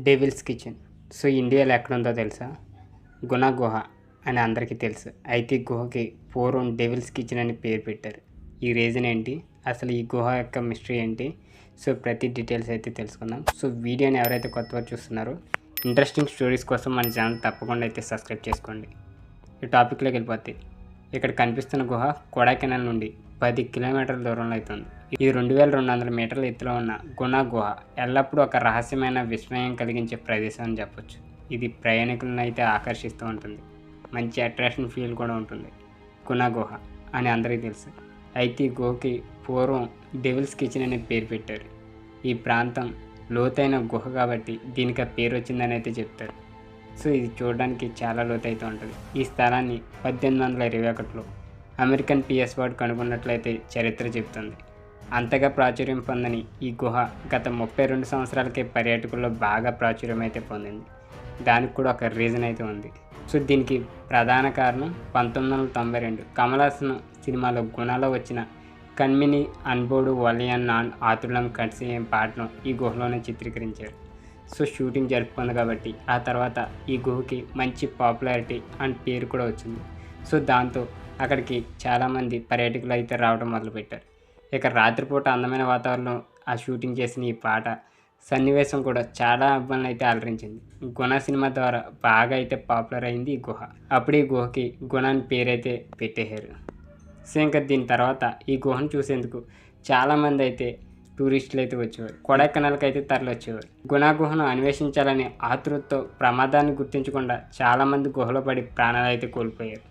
Devils kitchen. So ఇండియాలో ఎక్కడుందో తెలుసా? గుణ గుహ అని అందరికీ తెలుసు. అయితే ఈ గుహకి పూర్వం డెవిల్స్ కిచెన్ అని పేరు పెట్టారు. ఈ రీజన్ ఏంటి, అసలు ఈ గుహ యొక్క మిస్టరీ ఏంటి, సో ప్రతి డీటెయిల్స్ అయితే తెలుసుకుందాం. సో వీడియోని ఎవరైతే కొత్తగా చూస్తున్నారో ఇంట్రెస్టింగ్ స్టోరీస్ కోసం మన ఛానల్ తప్పకుండా అయితే సబ్స్క్రైబ్ చేసుకోండి. ఈ టాపిక్లోకి వెళ్ళిపోతే, ఇక్కడ కనిపిస్తున్న గుహ కొడైకెనాల్ నుండి 10 కిలోమీటర్ల దూరంలో అవుతుంది. ఇది 2200 మీటర్ల ఎత్తులో ఉన్న గుణ గుహ ఎల్లప్పుడూ ఒక రహస్యమైన విస్మయం కలిగించే ప్రదేశం అని చెప్పొచ్చు. ఇది ప్రయాణికులను అయితే ఆకర్షిస్తూ ఉంటుంది, మంచి అట్రాక్షన్ ఫీల్ కూడా ఉంటుంది. గుణ గుహ అని అందరికీ తెలుసు. అయితే ఈ గుహకి పూర్వం డెవిల్స్ కిచెన్ అనే పేరు పెట్టారు. ఈ ప్రాంతం లోతైన గుహ కాబట్టి దీనికి ఆ పేరు వచ్చిందని అయితే చెప్తారు. సో ఇది చూడడానికి చాలా లోతైతే ఉంటుంది. ఈ స్థలాన్ని 1821లో అమెరికన్ పిఎస్ వార్డ్ కనుగొన్నట్లయితే చరిత్ర చెబుతుంది. అంతగా ప్రాచుర్యం పొందని ఈ గుహ గత 32 సంవత్సరాలకే పర్యాటకుల్లో బాగా ప్రాచుర్యం అయితే పొందింది. దానికి కూడా ఒక రీజన్ అయితే ఉంది. సో దీనికి ప్రధాన కారణం 1992 కమల్ హాసన్ సినిమాలో గుణలో వచ్చిన కన్మిని అన్బోడు వలియన్ నాన్ ఆతులం కట్సి పాటను ఈ గుహలోనే చిత్రీకరించారు. సో షూటింగ్ జరుపుకుంది కాబట్టి ఆ తర్వాత ఈ గుహకి మంచి పాపులారిటీ అండ్ పేరు కూడా వచ్చింది. సో దాంతో అక్కడికి చాలామంది పర్యాటకులు అయితే రావడం మొదలుపెట్టారు. ఇక రాత్రిపూట అందమైన వాతావరణం ఆ షూటింగ్ చేసిన ఈ పాట సన్నివేశం కూడా చాలా అభిమానులు అయితే అలరించింది. గుణ సినిమా ద్వారా బాగా అయితే పాపులర్ అయింది ఈ గుహ. అప్పుడు ఈ గుహకి గుణ అని పేరైతే పెట్టేశారు. సో ఇంకా దీని తర్వాత ఈ గుహను చూసేందుకు చాలామంది అయితే టూరిస్టులు అయితే వచ్చేవారు. కొడైకెనాల్కి అయితే తరలి వచ్చేవారు. గుణ గుహను అన్వేషించాలని ఆతృతతో ప్రమాదాన్ని గుర్తించకుండా చాలామంది గుహలో పడి ప్రాణాలు అయితే కోల్పోయారు.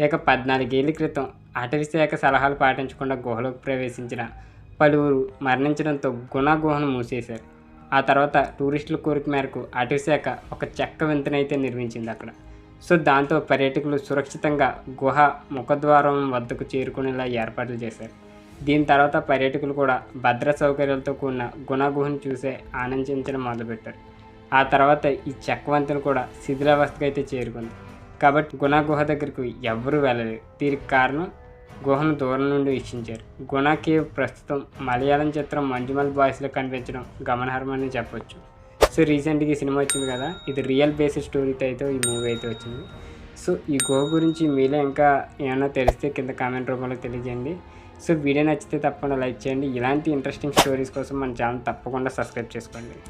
ఇక 14 ఏళ్ల క్రితం అటవీ శాఖ సలహాలు పాటించకుండా గుహలోకి ప్రవేశించిన పలువురు మరణించడంతో గుణ గుహను మూసేశారు. ఆ తర్వాత టూరిస్టుల కోరిక మేరకు అటవీ శాఖ ఒక చెక్క వంతెనైతే నిర్మించింది అక్కడ. సో దాంతో పర్యాటకులు సురక్షితంగా గుహ ముఖద్వారం వద్దకు చేరుకునేలా ఏర్పాట్లు చేశారు. దీని తర్వాత పర్యాటకులు కూడా భద్ర సౌకర్యాలతో కూడిన గుణ గుహను చూసే ఆనందించడం మొదలుపెట్టారు. ఆ తర్వాత ఈ చెక్క వంతెన కూడా శిథిలావస్థకు అయితే చేరుకుంది. కాబట్టి గుణ గుహ దగ్గరకు ఎవ్వరూ వెళ్ళలేరు. దీనికి కారణం గుహను దూరం నుండి వీక్షించారు. గుణ కేవ్ ప్రస్తుతం మలయాళం చిత్రం మంజుమల్ బాయ్స్లో కనిపించడం గమనార్హమని చెప్పొచ్చు. సో రీసెంట్గా ఈ సినిమా వచ్చింది కదా, ఇది రియల్ బేస్డ్ స్టోరీతో అయితే ఈ మూవీ అయితే వచ్చింది. సో ఈ గుహ గురించి మీలో ఇంకా ఏమైనా తెలిస్తే కింద కామెంట్ రూపంలో తెలియజేయండి. సో వీడియో నచ్చితే తప్పకుండా లైక్ చేయండి. ఇలాంటి ఇంట్రెస్టింగ్ స్టోరీస్ కోసం మన ఛానల్ తప్పకుండా సబ్స్క్రైబ్ చేసుకోండి.